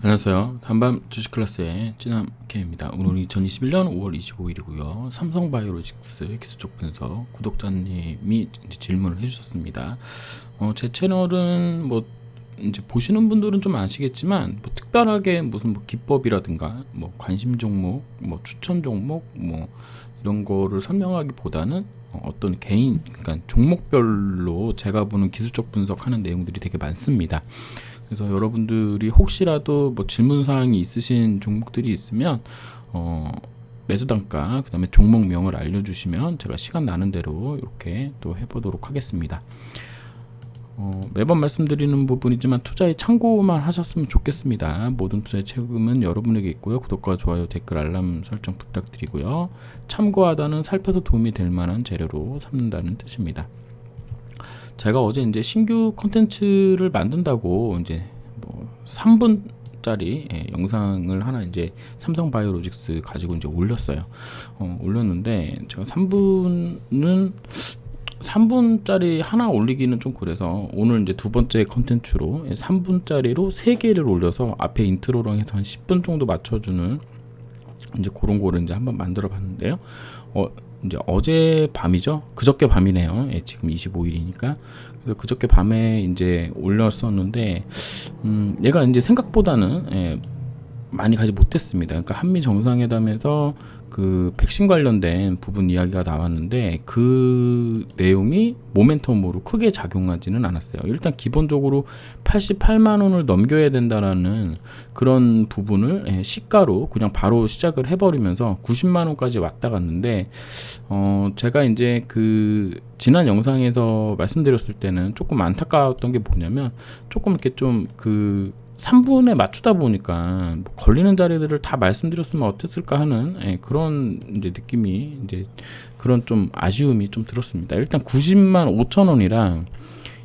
안녕하세요. 단밤 주식 클래스의 찌남K입니다. 오늘 2021년 5월 25일이고요. 삼성바이오로직스 기술적 분석 구독자님이 이제 질문을 해주셨습니다. 제 채널은 뭐 이제 보시는 분들은 좀 아시겠지만 뭐 특별하게 무슨 뭐 기법이라든가 뭐 관심 종목, 뭐 추천 종목, 뭐 이런 거를 설명하기보다는 어떤 개인, 그러니까 종목별로 제가 보는 기술적 분석하는 내용들이 되게 많습니다. 그래서 여러분들이 혹시라도 뭐 질문 사항이 있으신 종목들이 있으면 매수 단가 그다음에 종목명을 알려주시면 제가 시간 나는 대로 이렇게 또 해보도록 하겠습니다. 매번 말씀드리는 부분이지만 투자에 참고만 하셨으면 좋겠습니다. 모든 투자의 책임은 여러분에게 있고요. 구독과 좋아요, 댓글, 알람 설정 부탁드리고요. 참고하다는 살펴서 도움이 될 만한 재료로 삼는다는 뜻입니다. 제가 어제 이제 신규 컨텐츠를 만든다고 이제 뭐 3분짜리 영상을 하나 이제 삼성바이오로직스 가지고 이제 올렸어요. 올렸는데 제가 3분짜리 하나 올리기는 좀 그래서 오늘 이제 두 번째 컨텐츠로 3분짜리로 3개를 올려서 앞에 인트로랑 해서 한 10분 정도 맞춰주는 이제 그런 거를 이제 한번 만들어 봤는데요. 이제 어제 밤이죠. 그저께 밤이네요. 지금 25일이니까. 그래서 그저께 밤에 이제 올렸었는데, 얘가 이제 생각보다는 많이 가지 못했습니다. 그러니까 한미 정상회담에서 그 백신 관련된 부분 이야기가 나왔는데 그 내용이 모멘텀으로 크게 작용하지는 않았어요. 일단 기본적으로 88만 원을 넘겨야 된다라는 그런 부분을 시가로 그냥 바로 시작을 해버리면서 90만 원까지 왔다 갔는데 제가 이제 그 지난 영상에서 말씀드렸을 때는 조금 안타까웠던 게 뭐냐면 조금 이렇게 좀그 3분에 맞추다 보니까 뭐 걸리는 자리들을 다 말씀드렸으면 어땠을까 하는 그런 이제 느낌이 이제 그런 좀 아쉬움이 좀 들었습니다. 일단 90만 5천 원이랑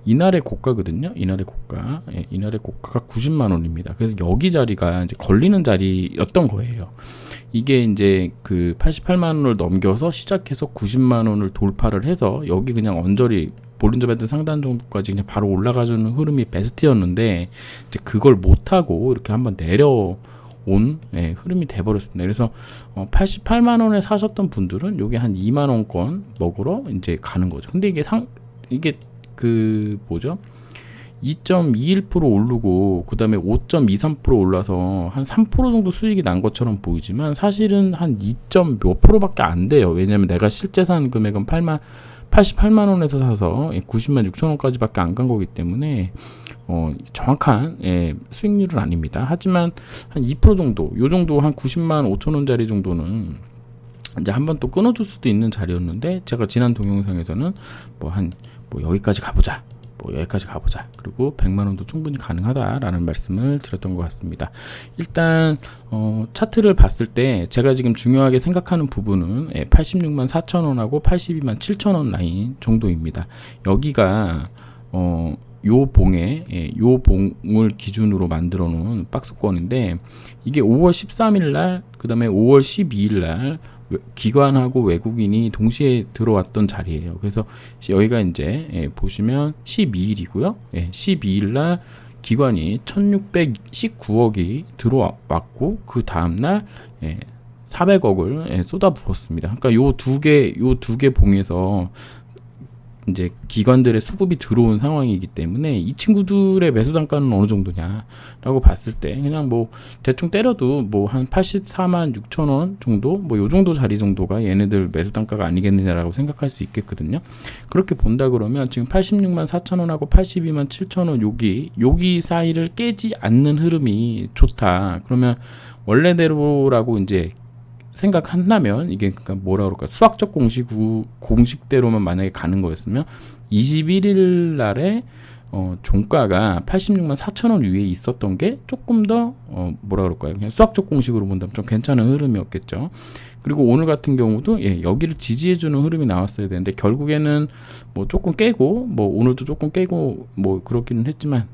이날의 고가거든요. 이날의 고가, 이날의 고가가 90만 원입니다. 그래서 여기 자리가 이제 걸리는 자리였던 거예요. 이게 이제 그 88만 원을 넘겨서 시작해서 90만 원을 돌파를 해서 여기 그냥 언저리 볼린저 밴드 상단 정도까지 그냥 바로 올라가주는 흐름이 베스트였는데 이제 그걸 못하고 이렇게 한번 내려온 흐름이 돼버렸습니다. 그래서 88만 원에 사셨던 분들은 요게 한 2만 원권 먹으러 이제 가는 거죠. 근데 이게 그 뭐죠? 2.21% 오르고 그 다음에 5.23% 올라서 한 3% 정도 수익이 난 것처럼 보이지만 사실은 한 2. 몇 %밖에 안 돼요. 왜냐면 내가 실제 산 금액은 88만 원에서 사서 90만 6천 원까지밖에 안 간 거기 때문에 정확한 수익률은 아닙니다. 하지만 한 2% 정도, 요 정도 한 90만 5천 원짜리 정도는 이제 한번 또 끊어줄 수도 있는 자리였는데 제가 지난 동영상에서는 뭐 여기까지 가보자. 그리고 100만 원도 충분히 가능하다라는 말씀을 드렸던 것 같습니다. 일단 차트를 봤을 때 제가 지금 중요하게 생각하는 부분은 86만 4천 원하고 82만 7천 원 라인 정도입니다. 여기가 요 봉을 기준으로 만들어 놓은 박스권인데 이게 5월 13일 날, 그 다음에 5월 12일 날 기관하고 외국인이 동시에 들어왔던 자리예요. 그래서 여기가 이제 보시면 12일이고요. 12일 날 기관이 1619억이 들어왔고 그 다음 날 400억을 쏟아부었습니다. 그러니까 요 두 개 봉에서 이제 기관들의 수급이 들어온 상황이기 때문에 이 친구들의 매수 단가는 어느 정도냐라고 봤을 때 그냥 뭐 대충 때려도 뭐 한 84만 6천 원 정도 뭐 요 정도 자리 정도가 얘네들 매수 단가가 아니겠느냐라고 생각할 수 있겠거든요. 그렇게 본다 그러면 지금 86만 4천 원하고 82만 7천 원 여기 사이를 깨지 않는 흐름이 좋다. 그러면 원래대로라고 이제 생각한다면 이게 그러니까 뭐라 그럴까 수학적 공식대로만 만약에 가는 거였으면 21일 날에 종가가 86만 4천 원 위에 있었던 게 조금 더 뭐라 그럴까요? 그냥 수학적 공식으로 본다면 좀 괜찮은 흐름이었겠죠. 그리고 오늘 같은 경우도 여기를 지지해주는 흐름이 나왔어야 되는데 결국에는 뭐 조금 깨고 뭐 오늘도 조금 깨고 뭐 그렇기는 했지만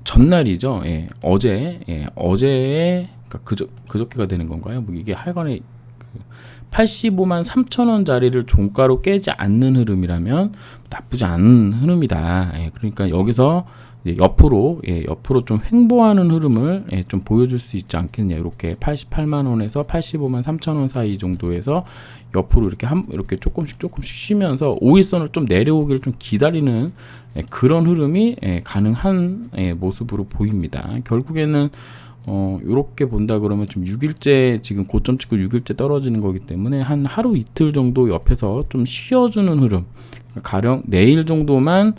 전날이죠. 어제에 그저께가 되는 건가요? 뭐 이게 하여간에 85만 3천 원짜리를 종가로 깨지 않는 흐름이라면 나쁘지 않은 흐름이다. 그러니까 여기서 이제 옆으로 좀 횡보하는 흐름을 좀 보여줄 수 있지 않겠냐. 이렇게 88만 원에서 85만 3천 원 사이 정도에서 옆으로 이렇게 조금씩 쉬면서 5일선을 좀 내려오기를 좀 기다리는 그런 흐름이 가능한 모습으로 보입니다. 결국에는 요렇게 본다 그러면 좀 6일째 지금 고점 찍고 6일째 떨어지는 거기 때문에 한 하루 이틀 정도 옆에서 좀 쉬어주는 흐름, 가령 내일 정도만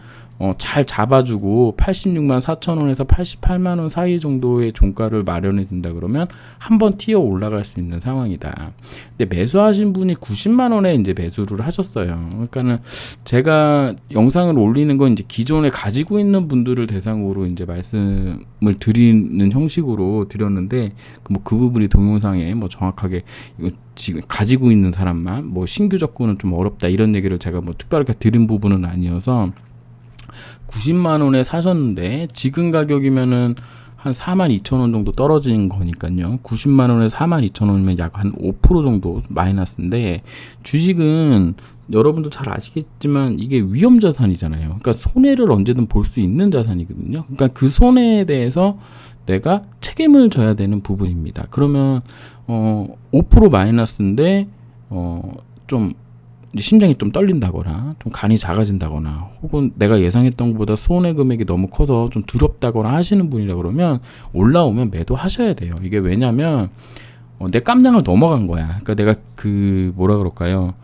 잘 잡아주고 86만 4천 원에서 88만 원 사이 정도의 종가를 마련해 둔다 그러면 한번 튀어 올라갈 수 있는 상황이다. 근데 매수하신 분이 90만 원에 이제 매수를 하셨어요. 그러니까는 제가 영상을 올리는 건 이제 기존에 가지고 있는 분들을 대상으로 이제 말씀을 드리는 형식으로 드렸는데 그 부분이 동영상에 뭐 정확하게 이거 지금 가지고 있는 사람만 뭐 신규 접근은 좀 어렵다 이런 얘기를 제가 뭐 특별하게 드린 부분은 아니어서 90만 원에 사셨는데 지금 가격이면은 한 42,000원 정도 떨어진 거니까요. 90만 원에 42,000원이면 약 한 5% 정도 마이너스인데 주식은 여러분도 잘 아시겠지만 이게 위험 자산이잖아요. 그러니까 손해를 언제든 볼 수 있는 자산이거든요. 그러니까 그 손해에 대해서 내가 책임을 져야 되는 부분입니다. 그러면 5% 마이너스인데 좀 심장이 좀 떨린다거나 좀 간이 작아진다거나 혹은 내가 예상했던 것보다 손해 금액이 너무 커서 좀 두렵다거나 하시는 분이라 그러면 올라오면 매도하셔야 돼요. 이게 왜냐면 내 깜냥을 넘어간 거야. 그러니까 내가 그 뭐라 그럴까요?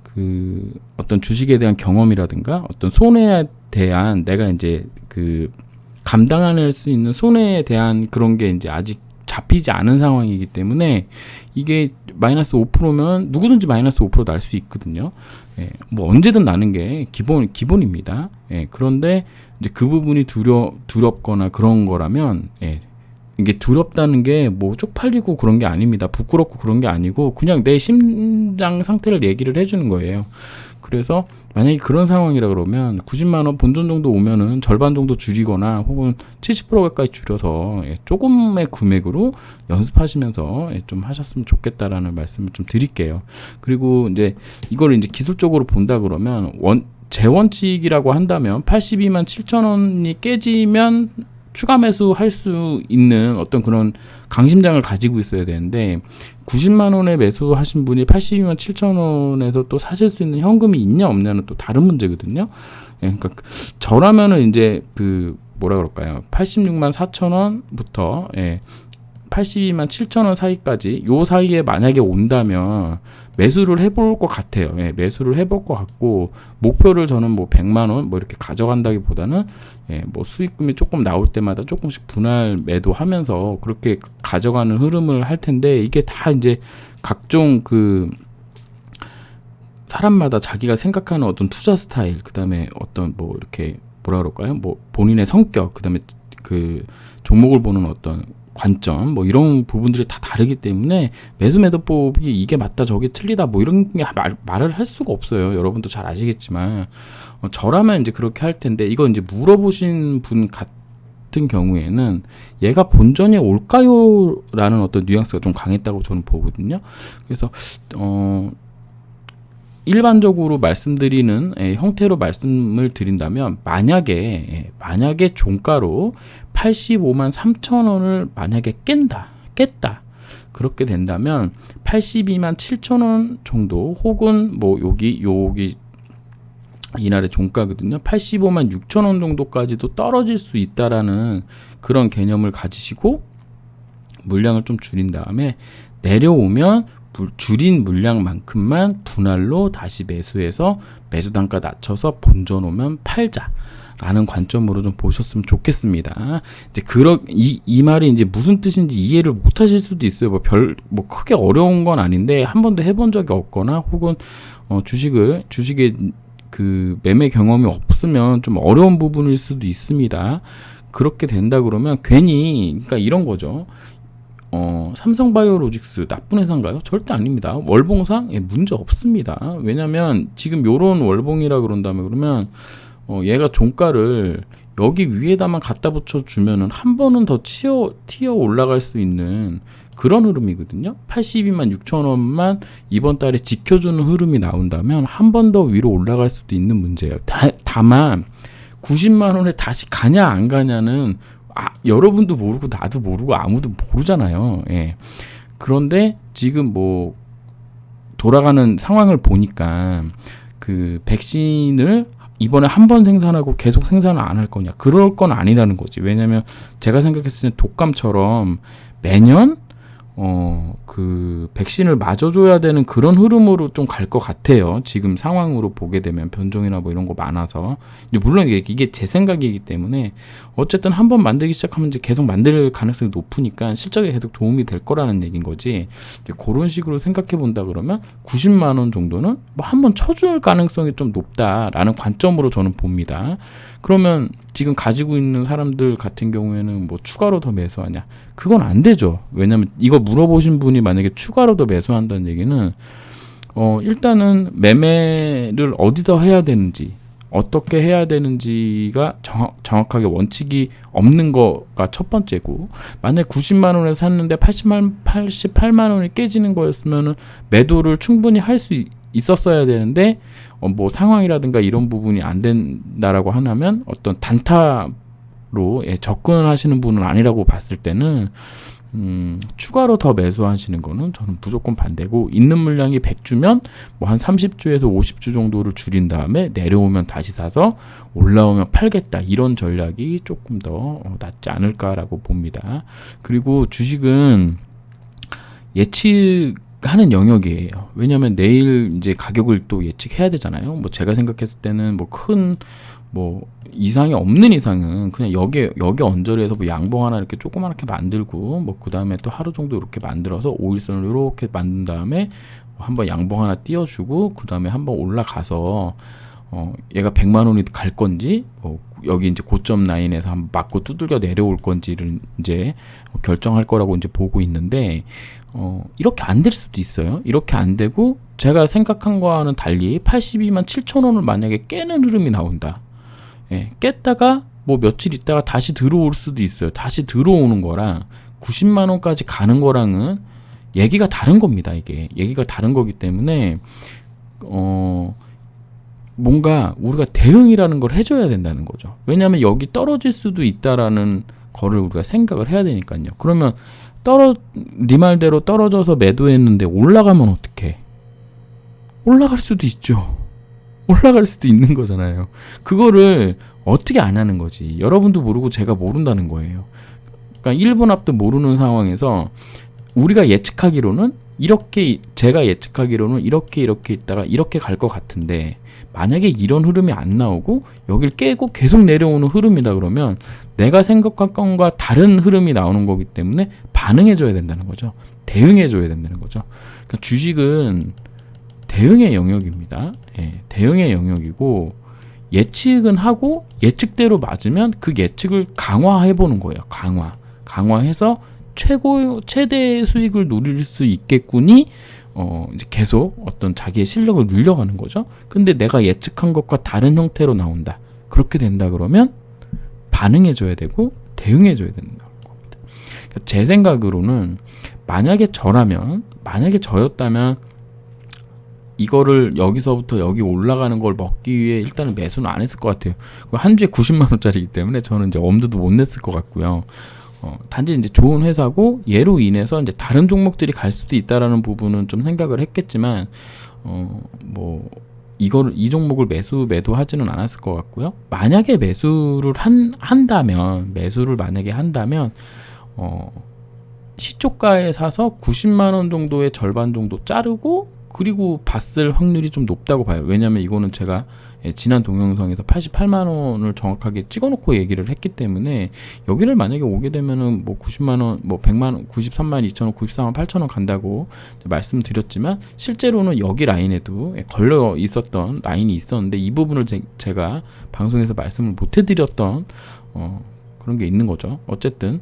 그 어떤 주식에 대한 경험이라든가 어떤 손해에 대한 내가 이제 그 감당할 수 있는 손해에 대한 그런 게 이제 아직 잡히지 않은 상황이기 때문에 이게 마이너스 5%면 누구든지 마이너스 5% 날 수 있거든요. 뭐 언제든 나는 게 기본입니다. 그런데 이제 그 부분이 두렵거나 그런 거라면 이게 두렵다는 게 뭐 쪽팔리고 그런 게 아닙니다. 부끄럽고 그런 게 아니고 그냥 내 심장 상태를 얘기를 해주는 거예요. 그래서 만약에 그런 상황이라 그러면 90만 원 본전 정도 오면은 절반 정도 줄이거나 혹은 70% 가까이 줄여서 조금의 금액으로 연습하시면서 좀 하셨으면 좋겠다라는 말씀을 좀 드릴게요. 그리고 이제 이걸 이제 기술적으로 본다 그러면 재원칙이라고 한다면 82만 7천 원이 깨지면 추가 매수할 수 있는 어떤 그런 강심장을 가지고 있어야 되는데 90만 원에 매수하신 분이 82만 7천 원에서 또 사실 수 있는 현금이 있냐 없냐는 또 다른 문제거든요. 그러니까 저라면은 이제 그 뭐라 그럴까요? 86만 4천 원부터 82만 7천 원 사이까지 요 사이에 만약에 온다면 매수를 해볼 것 같아요. 매수를 해볼 것 같고 목표를 저는 뭐 100만 원 뭐 이렇게 가져간다기보다는 뭐 수익금이 조금 나올 때마다 조금씩 분할 매도하면서 그렇게 가져가는 흐름을 할 텐데 이게 다 이제 각종 그 사람마다 자기가 생각하는 어떤 투자 스타일, 그다음에 어떤 뭐 이렇게 뭐라 그럴까요? 뭐 본인의 성격, 그다음에 그 종목을 보는 어떤 관점 뭐 이런 부분들이 다 다르기 때문에 매수매도법이 이게 맞다 저게 틀리다 뭐 이런 게 말을 할 수가 없어요. 여러분도 잘 아시겠지만 저라면 이제 그렇게 할 텐데 이거 이제 물어보신 분 같은 경우에는 얘가 본전에 올까요? 라는 어떤 뉘앙스가 좀 강했다고 저는 보거든요. 그래서 일반적으로 말씀드리는 형태로 말씀을 드린다면 만약에 종가로 85만 3천 원을 만약에 깼다 그렇게 된다면 82만 7천 원 정도 혹은 뭐 여기 이날의 종가거든요. 85만 6천 원 정도까지도 떨어질 수 있다라는 그런 개념을 가지시고 물량을 좀 줄인 다음에 내려오면 줄인 물량만큼만 분할로 다시 매수해서 매수 단가 낮춰서 본전 오면 팔자라는 관점으로 좀 보셨으면 좋겠습니다. 이제 이 말이 이제 무슨 뜻인지 이해를 못 하실 수도 있어요. 뭐 크게 어려운 건 아닌데 한 번도 해본 적이 없거나 혹은 주식에 그 매매 경험이 없으면 좀 어려운 부분일 수도 있습니다. 그렇게 된다 그러면 괜히 그러니까 이런 거죠. 삼성바이오로직스 나쁜 회사인가요? 절대 아닙니다. 월봉상 문제 없습니다. 왜냐면 지금 요런 월봉이라 그런다면 그러면 얘가 종가를 여기 위에다만 갖다 붙여주면은 한 번은 더 튀어 올라갈 수 있는 그런 흐름이거든요. 82만 6천 원만 이번 달에 지켜주는 흐름이 나온다면 한 번 더 위로 올라갈 수도 있는 문제예요. 다만 90만 원에 다시 가냐 안 가냐는 여러분도 모르고 나도 모르고 아무도 모르잖아요. 예. 그런데 지금 뭐 돌아가는 상황을 보니까 그 백신을 이번에 한 번 생산하고 계속 생산을 안 할 거냐, 그럴 건 아니라는 거지. 왜냐면 제가 생각했을 때 독감처럼 매년 그 백신을 맞아줘야 되는 그런 흐름으로 좀 갈 것 같아요. 지금 상황으로 보게 되면 변종이나 뭐 이런 거 많아서. 물론 이게 제 생각이기 때문에 어쨌든 한번 만들기 시작하면 이제 계속 만들 가능성이 높으니까 실적에 계속 도움이 될 거라는 얘기인 거지. 이제 그런 식으로 생각해 본다 그러면 90만 원 정도는 뭐 한번 쳐줄 가능성이 좀 높다라는 관점으로 저는 봅니다. 그러면 지금 가지고 있는 사람들 같은 경우에는 뭐 추가로 더 매수하냐? 그건 안 되죠. 왜냐면 이거 물어보신 분이 만약에 추가로 더 매수한다는 얘기는 일단은 매매를 어디서 해야 되는지, 어떻게 해야 되는지가 정확하게 원칙이 없는 거가 첫 번째고, 만약에 90만 원에 샀는데 88만 원이 깨지는 거였으면은 매도를 충분히 할 수 있었어야 되는데 뭐 상황이라든가 이런 부분이 안 된다라고 하면 어떤 단타로 접근하시는 분은 아니라고 봤을 때는 추가로 더 매수하시는 거는 저는 무조건 반대고, 있는 물량이 100주면 뭐 한 30주에서 50주 정도를 줄인 다음에 내려오면 다시 사서 올라오면 팔겠다, 이런 전략이 조금 더 낫지 않을까라고 봅니다. 그리고 주식은 예측하는 영역이에요. 왜냐하면 내일 이제 가격을 또 예측해야 되잖아요. 뭐 제가 생각했을 때는 뭐 큰 뭐 이상이 없는 이상은 그냥 여기 언저리에서 뭐 양봉 하나 이렇게 조그맣게 만들고, 뭐 그 다음에 또 하루 정도 이렇게 만들어서 5일선을 이렇게 만든 다음에 한번 양봉 하나 띄워주고, 그 다음에 한번 올라가서 얘가 100만 원이 갈 건지, 여기 이제 고점 라인에서 한번 맞고 두들겨 내려올 건지를 이제 결정할 거라고 이제 보고 있는데, 이렇게 안 될 수도 있어요. 이렇게 안 되고 제가 생각한 거와는 달리 82만 7천 원을 만약에 깨는 흐름이 나온다. 예, 깼다가 뭐 며칠 있다가 다시 들어올 수도 있어요. 다시 들어오는 거랑 90만 원까지 가는 거랑은 얘기가 다른 겁니다. 이게 얘기가 다른 거기 때문에 뭔가 우리가 대응이라는 걸 해줘야 된다는 거죠. 왜냐하면 여기 떨어질 수도 있다라는 거를 우리가 생각을 해야 되니까요. 그러면 네 말대로 떨어져서 매도했는데 올라가면 어떡해? 올라갈 수도 있죠. 올라갈 수도 있는 거잖아요. 그거를 어떻게 안 하는 거지? 여러분도 모르고 제가 모른다는 거예요. 그러니까 1분 앞도 모르는 상황에서 우리가 예측하기로는 제가 예측하기로는 이렇게 있다가 이렇게 갈 것 같은데, 만약에 이런 흐름이 안 나오고 여길 깨고 계속 내려오는 흐름이다 그러면 내가 생각한 건가 다른 흐름이 나오는 거기 때문에 반응해줘야 된다는 거죠. 대응해줘야 된다는 거죠. 그러니까 주식은 대응의 영역입니다. 예, 대응의 영역이고, 예측은 하고 예측대로 맞으면 그 예측을 강화해보는 거예요. 강화해서 최대 수익을 누릴 수 있겠구니 이제 계속 어떤 자기의 실력을 늘려가는 거죠. 근데 내가 예측한 것과 다른 형태로 나온다. 그렇게 된다 그러면 반응해줘야 되고 대응해줘야 되는 겁니다. 그러니까 제 생각으로는 만약에 저였다면 이거를 여기서부터 여기 올라가는 걸 먹기 위해 일단은 매수는 안 했을 것 같아요. 한 주에 90만 원짜리이기 때문에 저는 이제 엄두도 못 냈을 것 같고요. 단지 이제 좋은 회사고 얘로 인해서 이제 다른 종목들이 갈 수도 있다라는 부분은 좀 생각을 했겠지만, 뭐 이 종목을 매도하지는 않았을 것 같고요. 만약에 매수를 만약에 한다면 시초가에 사서 90만 원 정도의 절반 정도 자르고, 그리고 봤을 확률이 좀 높다고 봐요. 왜냐하면 이거는 제가 지난 동영상에서 88만 원을 정확하게 찍어놓고 얘기를 했기 때문에, 여기를 만약에 오게 되면은 뭐 90만 원, 뭐 100만 원, 93만 2천 원, 94만 8천 원 간다고 말씀드렸지만, 실제로는 여기 라인에도 걸려 있었던 라인이 있었는데, 이 부분을 제가 방송에서 말씀을 못 해드렸던 그런 게 있는 거죠. 어쨌든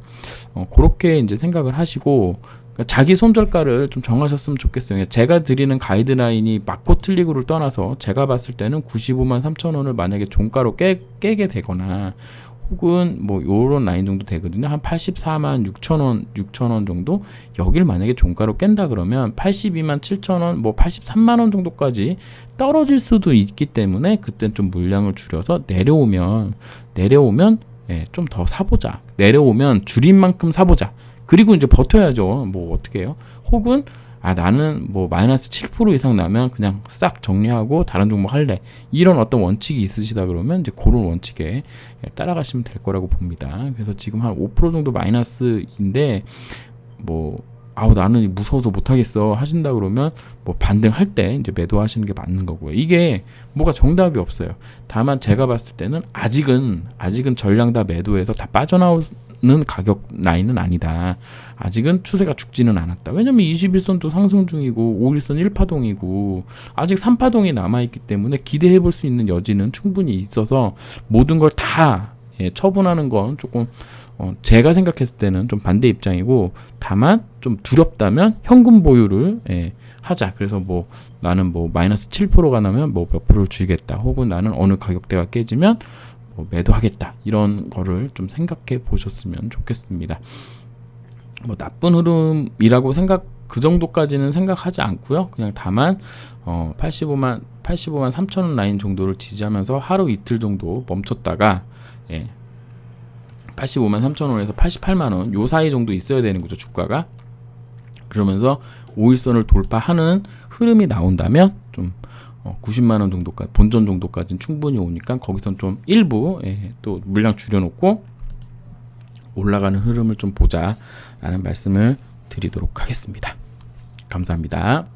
그렇게 이제 생각을 하시고, 그러니까 자기 손절가를 좀 정하셨으면 좋겠어요. 제가 드리는 가이드라인이 맞고 틀리고를 떠나서 제가 봤을 때는 95만 3천 원을 만약에 종가로 깨게 되거나, 혹은 뭐 요런 라인 정도 되거든요. 한 84만 6천 원 정도. 여길 만약에 종가로 깬다 그러면 82만 7천 원, 뭐 83만 원 정도까지 떨어질 수도 있기 때문에 그땐 좀 물량을 줄여서 내려오면 예, 좀 더 사보자. 내려오면 줄인 만큼 사보자. 그리고 이제 버텨야죠. 뭐 어떻게 해요? 혹은 나는 뭐 마이너스 7% 이상 나면 그냥 싹 정리하고 다른 종목 할래. 이런 어떤 원칙이 있으시다 그러면 이제 그런 원칙에 따라가시면 될 거라고 봅니다. 그래서 지금 한 5% 정도 마이너스인데 뭐 나는 무서워서 못하겠어 하신다 그러면 뭐 반등할 때 이제 매도하시는 게 맞는 거고요. 이게 뭐가 정답이 없어요. 다만 제가 봤을 때는 아직은 전량 다 매도해서 다 빠져나오는 가격 라인은 아니다. 아직은 추세가 죽지는 않았다. 왜냐면 21선도 상승 중이고 5일선 1파동이고 아직 3파동이 남아있기 때문에 기대해 볼 수 있는 여지는 충분히 있어서 모든 걸 다 처분하는 건 조금 제가 생각했을 때는 좀 반대 입장이고, 다만 좀 두렵다면 현금 보유를 하자. 그래서 뭐 나는 뭐 마이너스 7%가 나면 뭐 몇 프로를 주겠다. 혹은 나는 어느 가격대가 깨지면 뭐 매도하겠다. 이런 거를 좀 생각해 보셨으면 좋겠습니다. 뭐 나쁜 흐름이라고 그 정도까지는 생각하지 않고요. 그냥 다만 85만 3천 원 라인 정도를 지지하면서 하루 이틀 정도 멈췄다가 85만 3천 원에서 88만 원 요 사이 정도 있어야 되는 거죠, 주가가. 그러면서 5일선을 돌파하는 흐름이 나온다면 좀 90만 원 정도까지, 본전 정도까지는 충분히 오니까 거기선 좀 일부 또 물량 줄여놓고 올라가는 흐름을 좀 보자라는 말씀을 드리도록 하겠습니다. 감사합니다.